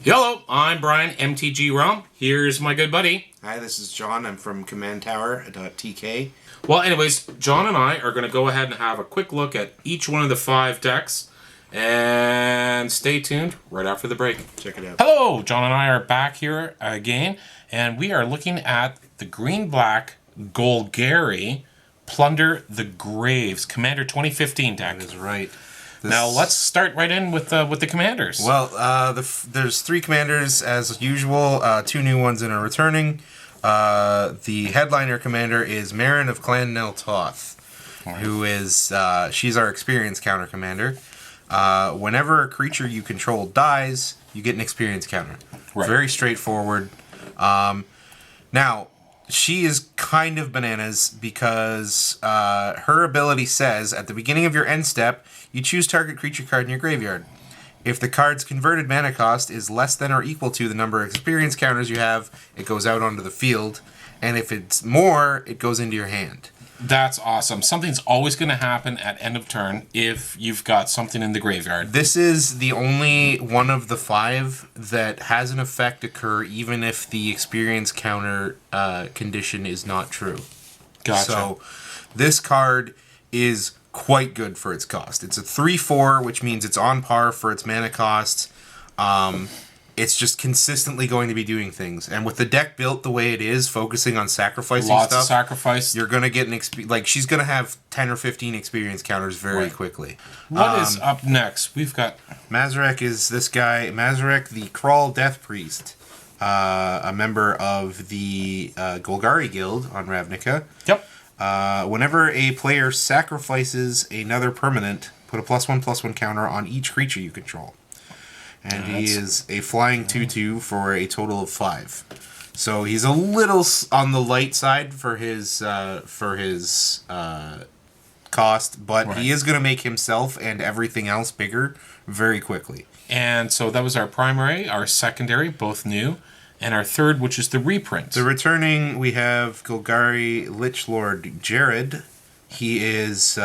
Hello, I'm Brian, MTG Rom. Here's my good buddy. Hi, this is Jon. I'm from commandtower.tk. Well, anyways, Jon and I are going to go ahead and have a quick look at each one of the 5 decks. And stay tuned right after the break. Check it out. Hello, Jon and I are back here again. And we are looking at the green-black Golgari Plunder the Graves Commander 2015 deck. That is right. Now let's start right in with the commanders. Well, there's 3 commanders as usual. 2 new ones and a returning. The headliner commander is Meren of Clan Toth, who is she's our experience counter commander. Whenever a creature you control dies, you get an experience counter. Right. Very straightforward. Now, she is kind of bananas because her ability says, at the beginning of your end step, you choose target creature card in your graveyard. If the card's converted mana cost is less than or equal to the number of experience counters you have, it goes out onto the field. And if it's more, it goes into your hand. That's awesome. Something's always going to happen at end of turn if you've got something in the graveyard. This is the only one of the 5 that has an effect occur even if the experience counter condition is not true. Gotcha. So this card is quite good for its cost. It's a 3/4, which means it's on par for its mana cost. It's just consistently going to be doing things. And with the deck built the way it is, focusing on sacrificing Lots stuff, of sacrifice. you're going to get she's going to have 10 or 15 experience counters very quickly. What is up next? We've got Mazirek is this guy, Mazirek the Kraul Death Priest, a member of the Golgari Guild on Ravnica. Yep. Whenever a player sacrifices another permanent, put a +1/+1 counter on each creature you control. And he is a flying 2/2 for a total of 5. So he's a little on the light side for his cost, but he is going to make himself and everything else bigger very quickly. And so that was our primary, our secondary, both new, and our third, which is the reprint. The returning, we have Golgari Lich Lord Jarad. He is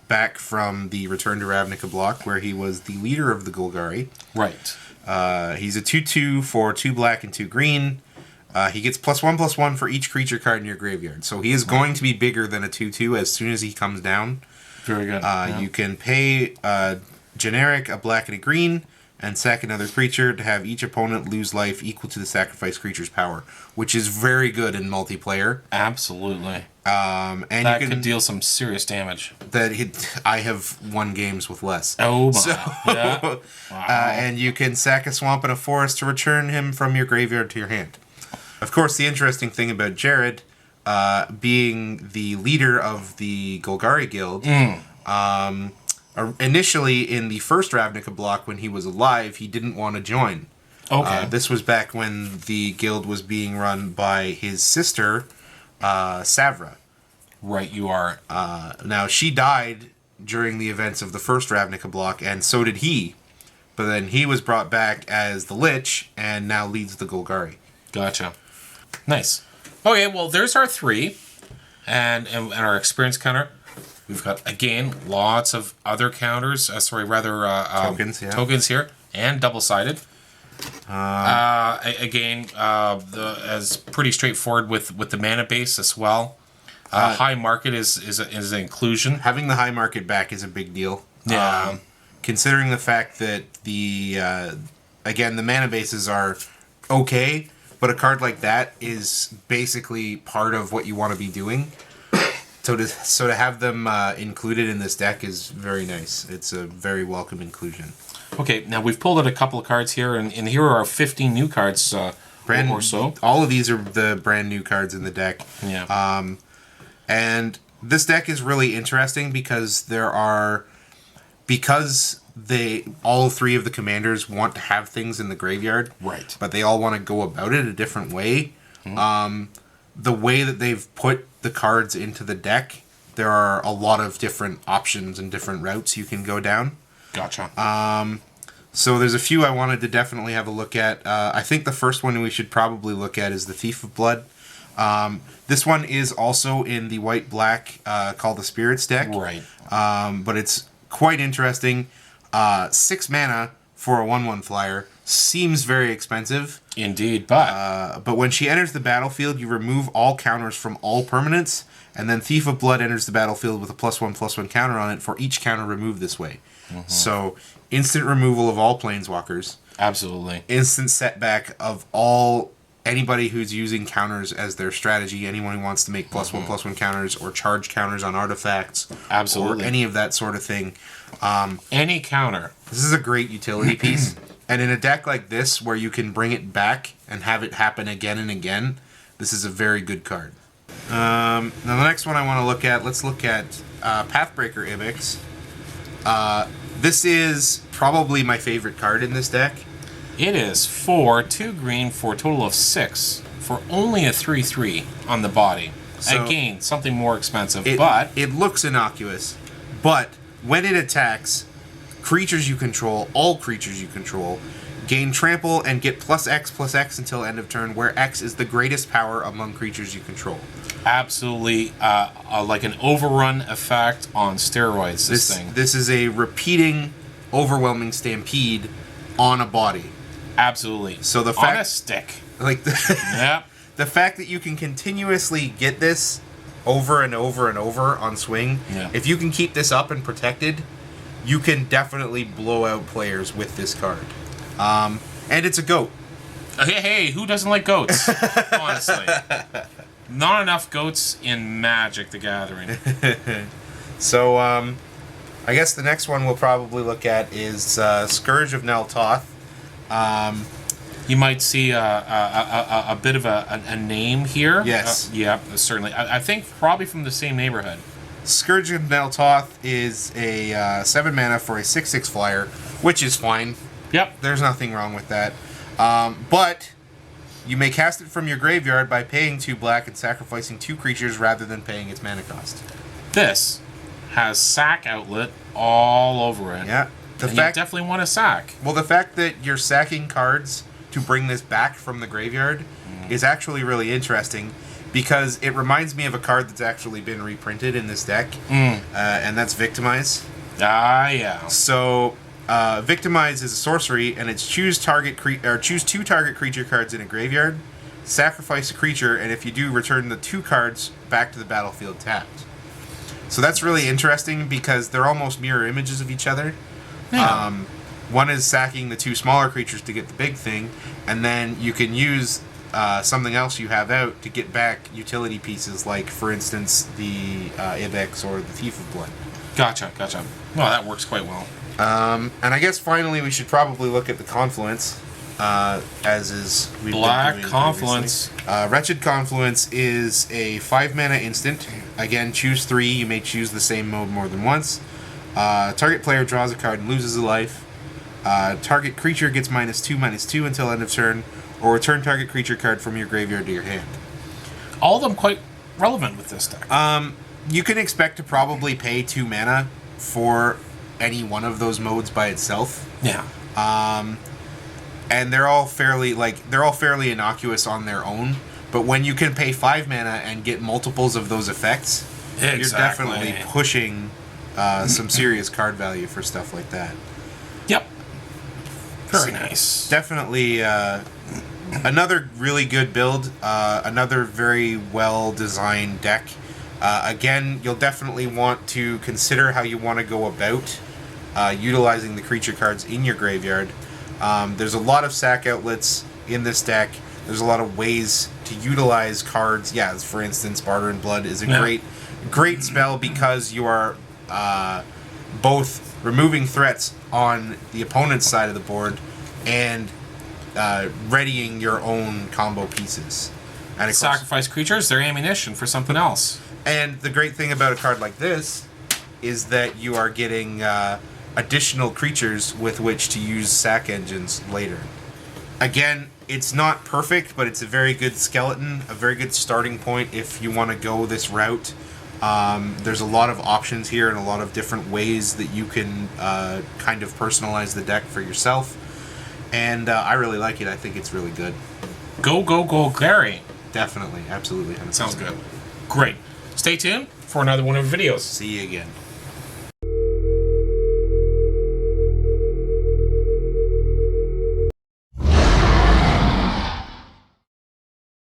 back from the Return to Ravnica block, where he was the leader of the Golgari. Right. He's a 2/2 for 2 black and 2 green. He gets +1/+1 for each creature card in your graveyard. So he is going to be bigger than a 2/2 as soon as he comes down. Very good. You can pay generic, a black and a green, and sack another creature to have each opponent lose life equal to the sacrificed creature's power, which is very good in multiplayer. Absolutely. And that you can could deal some serious damage. I have won games with less. Oh my. So, Yeah. Wow. And you can sack a swamp and a forest to return him from your graveyard to your hand. Of course, the interesting thing about Jarad, being the leader of the Golgari Guild, initially in the first Ravnica block when he was alive, he didn't want to join. Okay. This was back when the guild was being run by his sister, Savra. Right, you are. Now, she died during the events of the first Ravnica block, and so did he. But then he was brought back as the Lich, and now leads the Golgari. Gotcha. Nice. Okay, well, there's our 3. And our experience counter. We've got, again, lots of other counters. Tokens, yeah. Tokens here. And double-sided. As pretty straightforward with the mana base as well. High market is an inclusion. Having the high market back is a big deal. Yeah. Considering the fact that the mana bases are okay, but a card like that is basically part of what you want to be doing. So to have them included in this deck is very nice. It's a very welcome inclusion. Okay, now we've pulled out a couple of cards here, and here are 15 new cards or so. All of these are the brand new cards in the deck. Yeah. And this deck is really interesting because all 3 of the commanders want to have things in the graveyard. Right. But they all want to go about it a different way. The way that they've put the cards into the deck, there are a lot of different options and different routes you can go down. Gotcha. So there's a few I wanted to definitely have a look at. I think the first one we should probably look at is the Thief of Blood. This one is also in the white-black called the Spirits deck. Right. But it's quite interesting. 6 mana for a 1/1 flyer seems very expensive. Indeed, but When she enters the battlefield, you remove all counters from all permanents, and then Thief of Blood enters the battlefield with a +1/+1 counter on it for each counter removed this way. So, instant removal of all planeswalkers. absolutely. Instant setback of anybody who's using counters as their strategy. Anyone who wants to make +1/+1 counters or charge counters on artifacts. Absolutely. Or any of that sort of thing. Any counter. This is a great utility piece. And in a deck like this, where you can bring it back and have it happen again and again, this is a very good card. Now the next one I want to look at, let's look at Pathbreaker Ibex. This is probably my favorite card in this deck. It is 4, 2 green for a total of 6 for only a 3/3 on the body. So Again, something more expensive, but it looks innocuous. But when it attacks, creatures you control, all creatures you control, gain trample and get +X/+X until end of turn, where X is the greatest power among creatures you control. absolutely like an overrun effect on steroids. This is a repeating, overwhelming stampede on a body. Absolutely. So the on fact, a stick. like, Yep. the fact that you can continuously get this over and over and over on swing, Yeah. if you can keep this up and protected, you can definitely blow out players with this card. And it's a goat. Hey, who doesn't like goats? Honestly. Not enough goats in Magic the Gathering. So, I guess the next one we'll probably look at is Scourge of Nel Toth. You might see a bit of a name here. Yes. Yeah, certainly. I think probably from the same neighborhood. Scourge of Nel Toth is a 7 mana for a 6/6 flyer, which is fine. Yep. There's nothing wrong with that. But you may cast it from your graveyard by paying 2 black and sacrificing 2 creatures rather than paying its mana cost. This has sack outlet all over it. Yeah. You definitely want a sack. Well, the fact that you're sacking cards to bring this back from the graveyard is actually really interesting, because it reminds me of a card that's actually been reprinted in this deck, and that's Victimize. Ah, yeah. So, Victimize is a sorcery, and it's choose 2 target creature cards in a graveyard, sacrifice a creature, and if you do, return the 2 cards back to the battlefield tapped. So that's really interesting, because they're almost mirror images of each other. Yeah. One is sacking the 2 smaller creatures to get the big thing, and then you can use something else you have out to get back utility pieces, like, for instance, the Ibex or the Thief of Blood. Gotcha. Well, that works quite well. And I guess finally we should probably look at the Confluence, as is we've Black been doing Confluence. previously. Wretched Confluence is a 5 mana instant. Again, choose 3. You may choose the same mode more than once. Target player draws a card and loses a life. Target creature gets -2/-2 until end of turn, or return target creature card from your graveyard to your hand. All of them quite relevant with this deck. You can expect to probably pay 2 mana for any one of those modes by itself. Yeah. And they're all fairly innocuous on their own. But when you can pay 5 mana and get multiples of those effects, Exactly. you're definitely pushing some serious card value for stuff like that. Yep. Very nice. Definitely another really good build. Another very well designed deck. Again, you'll definitely want to consider how you want to go about utilizing the creature cards in your graveyard. There's a lot of sack outlets in this deck. There's a lot of ways to utilize cards. Yeah, for instance, Barter in Blood is a great spell, because you are both removing threats on the opponent's side of the board and readying your own combo pieces. And of course, Sacrifice creatures, they're ammunition for something else. and the great thing about a card like this is that you are getting additional creatures with which to use sack engines later. Again, it's not perfect, but it's a very good skeleton, a very good starting point if you want to go this route. There's a lot of options here and a lot of different ways that you can kind of personalize the deck for yourself. And I really like it. I think it's really good. Go, Golgari. Definitely. Absolutely. 100%. Sounds good. Great. Stay tuned for another one of our videos. See you again.